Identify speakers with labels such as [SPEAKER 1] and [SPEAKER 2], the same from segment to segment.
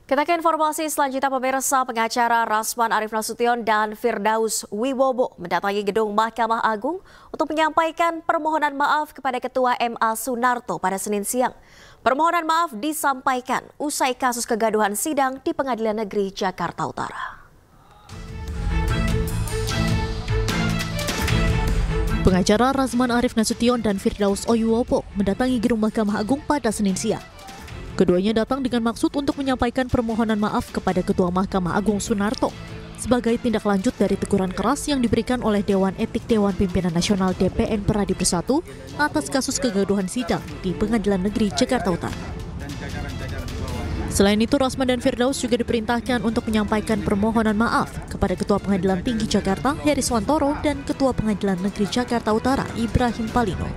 [SPEAKER 1] Kita ke informasi selanjutnya, pemirsa. Pengacara Rasman Arief Nasution dan Firdaus Wibowo mendatangi gedung Mahkamah Agung untuk menyampaikan permohonan maaf kepada Ketua MA Sunarto pada Senin siang. Permohonan maaf disampaikan usai kasus kegaduhan sidang di Pengadilan Negeri Jakarta Utara.
[SPEAKER 2] Pengacara Rasman Arief Nasution dan Firdaus Wibowo mendatangi gedung Mahkamah Agung pada Senin siang. Keduanya datang dengan maksud untuk menyampaikan permohonan maaf kepada Ketua Mahkamah Agung Sunarto sebagai tindak lanjut dari teguran keras yang diberikan oleh Dewan Etik Dewan Pimpinan Nasional DPN Pradi Bersatu atas kasus kegaduhan sidang di Pengadilan Negeri Jakarta Utara. Selain itu, Rasman dan Firdaus juga diperintahkan untuk menyampaikan permohonan maaf kepada Ketua Pengadilan Tinggi Jakarta Heriswantoro dan Ketua Pengadilan Negeri Jakarta Utara Ibrahim Palino.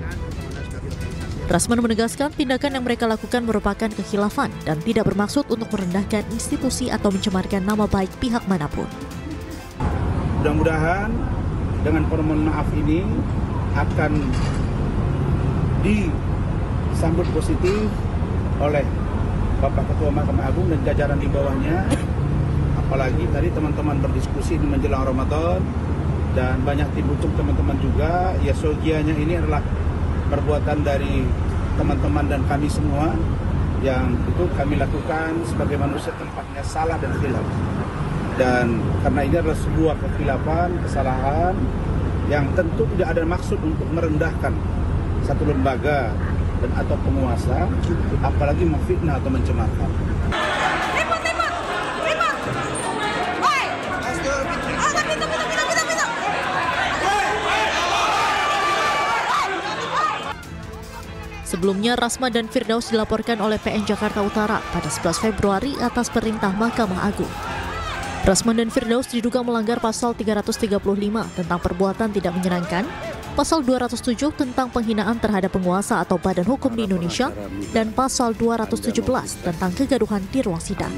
[SPEAKER 2] Rasman menegaskan tindakan yang mereka lakukan merupakan kekhilafan dan tidak bermaksud untuk merendahkan institusi atau mencemarkan nama baik pihak manapun.
[SPEAKER 3] Mudah-mudahan dengan permohonan maaf ini akan disambut positif oleh Bapak Ketua Mahkamah Agung dan jajaran di bawahnya. Apalagi tadi teman-teman berdiskusi di menjelang Ramadan dan banyak timbul teman-teman juga. Ya, sogianya ini adalah perbuatan dari teman-teman dan kami semua yang itu kami lakukan sebagai manusia tempatnya salah dan khilaf. Dan karena ini adalah sebuah kekhilafan, kesalahan yang tentu tidak ada maksud untuk merendahkan satu lembaga dan atau penguasa, apalagi memfitnah atau mencemarkan.
[SPEAKER 2] Sebelumnya, Rasman dan Firdaus dilaporkan oleh PN Jakarta Utara pada 11 Februari atas perintah Mahkamah Agung. Rasman dan Firdaus diduga melanggar pasal 335 tentang perbuatan tidak menyenangkan, pasal 207 tentang penghinaan terhadap penguasa atau badan hukum di Indonesia, dan pasal 217 tentang kegaduhan di ruang sidang.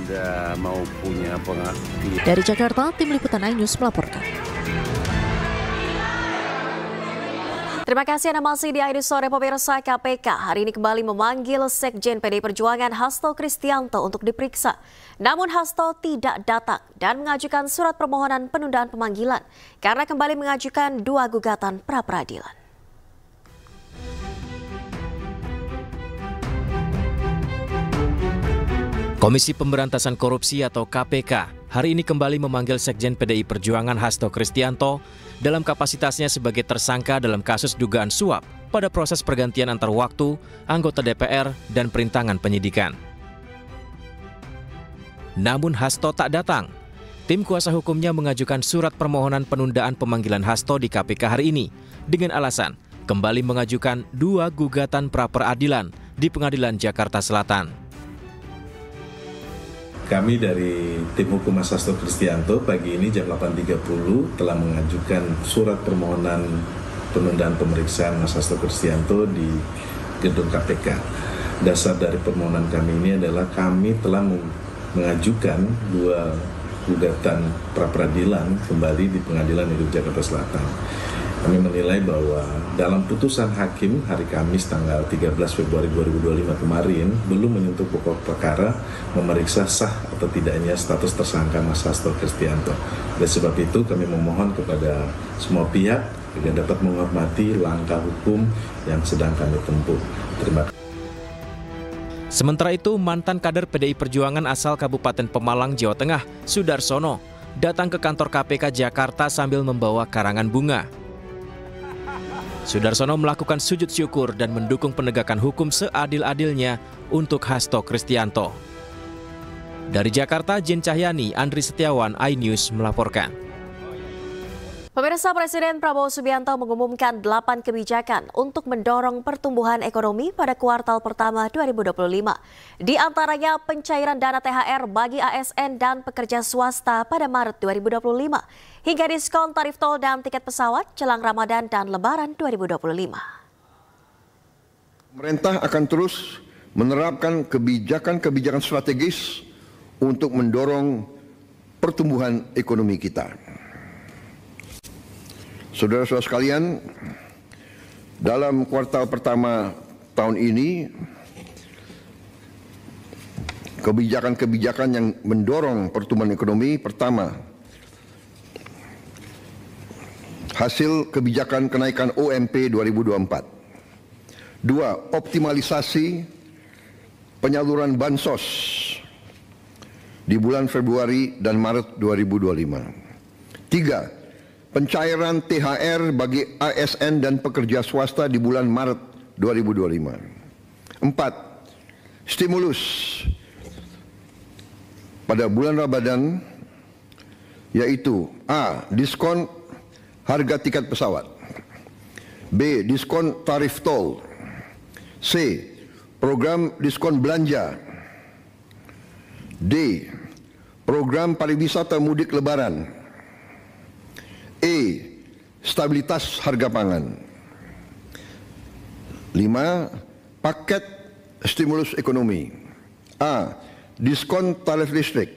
[SPEAKER 2] Dari Jakarta, Tim Liputan iNews melaporkan.
[SPEAKER 1] Terima kasih Anda masih di iNews Sore. Pemirsa, KPK hari ini kembali memanggil Sekjen PDI Perjuangan Hasto Kristianto untuk diperiksa. Namun Hasto tidak datang dan mengajukan surat permohonan penundaan pemanggilan karena kembali mengajukan 2 gugatan pra-peradilan.
[SPEAKER 4] Komisi Pemberantasan Korupsi atau KPK hari ini kembali memanggil Sekjen PDI Perjuangan Hasto Kristianto dalam kapasitasnya sebagai tersangka dalam kasus dugaan suap pada proses pergantian antar waktu, anggota DPR, dan perintangan penyidikan. Namun Hasto tak datang. Tim kuasa hukumnya mengajukan surat permohonan penundaan pemanggilan Hasto di KPK hari ini dengan alasan kembali mengajukan 2 gugatan pra-peradilan di Pengadilan Jakarta Selatan.
[SPEAKER 5] Kami dari tim hukum Mas Hasto Kristianto pagi ini jam 8.30 telah mengajukan surat permohonan penundaan pemeriksaan Mas Hasto Kristianto di gedung KPK. Dasar dari permohonan kami ini adalah kami telah mengajukan 2 gugatan pra-peradilan kembali di Pengadilan Negeri Jakarta Selatan. Kami menilai bahwa dalam putusan hakim hari Kamis tanggal 13 Februari 2025 kemarin belum menyentuh pokok perkara memeriksa sah atau tidaknya status tersangka Mas Hasto Kristianto. Oleh sebab itu kami memohon kepada semua pihak agar dapat menghormati langkah hukum yang sedang kami tempuh. Terima kasih.
[SPEAKER 4] Sementara itu, mantan kader PDI Perjuangan asal Kabupaten Pemalang, Jawa Tengah, Sudarsono, datang ke kantor KPK Jakarta sambil membawa karangan bunga. Sudarsono melakukan sujud syukur dan mendukung penegakan hukum seadil-adilnya untuk Hasto Kristianto. Dari Jakarta, Jen Cahyani, Andri Setiawan, iNews melaporkan.
[SPEAKER 1] Pemirsa, Presiden Prabowo Subianto mengumumkan 8 kebijakan untuk mendorong pertumbuhan ekonomi pada kuartal pertama 2025. Di antaranya pencairan dana THR bagi ASN dan pekerja swasta pada Maret 2025, hingga diskon tarif tol dan tiket pesawat jelang Ramadan dan Lebaran 2025.
[SPEAKER 6] Pemerintah akan terus menerapkan kebijakan-kebijakan strategis untuk mendorong pertumbuhan ekonomi kita. Saudara-saudara sekalian, dalam kuartal pertama tahun ini kebijakan-kebijakan yang mendorong pertumbuhan ekonomi. Pertama, hasil kebijakan kenaikan OMP 2024. Dua, optimalisasi penyaluran bansos di bulan Februari dan Maret 2025. Tiga, pencairan THR bagi ASN dan pekerja swasta di bulan Maret 2025. Empat, stimulus pada bulan Ramadan, yaitu A. Diskon harga tiket pesawat, B. Diskon tarif tol, C. Program diskon belanja, D. Program pariwisata mudik lebaran, E. Stabilitas harga pangan. 5. Paket stimulus ekonomi. A. Diskon tarif listrik,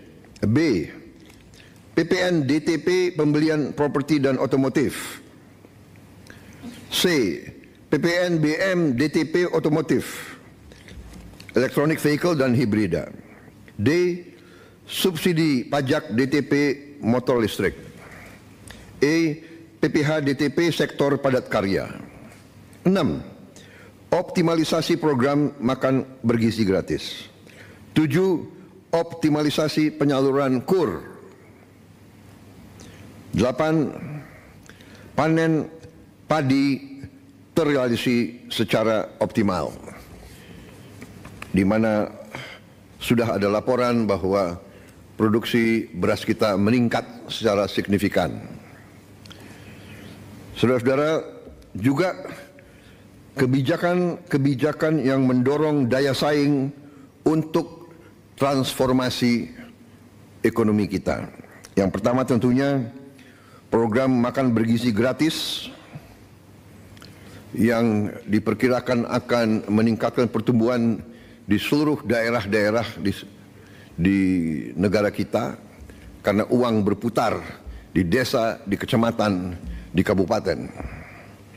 [SPEAKER 6] B. PPN DTP pembelian properti dan otomotif, C. PPN BM DTP otomotif, electronic vehicle dan hibrida, D. Subsidi pajak DTP motor listrik, E. PPH DTP sektor padat karya. 6. Optimalisasi program makan bergizi gratis. 7. Optimalisasi penyaluran KUR. 8. Panen padi terrealisasi secara optimal, di mana sudah ada laporan bahwa produksi beras kita meningkat secara signifikan. Saudara-saudara, juga kebijakan-kebijakan yang mendorong daya saing untuk transformasi ekonomi kita. Yang pertama tentunya program makan bergizi gratis yang diperkirakan akan meningkatkan pertumbuhan di seluruh daerah-daerah di negara kita, karena uang berputar di desa, di kecamatan, di kabupaten.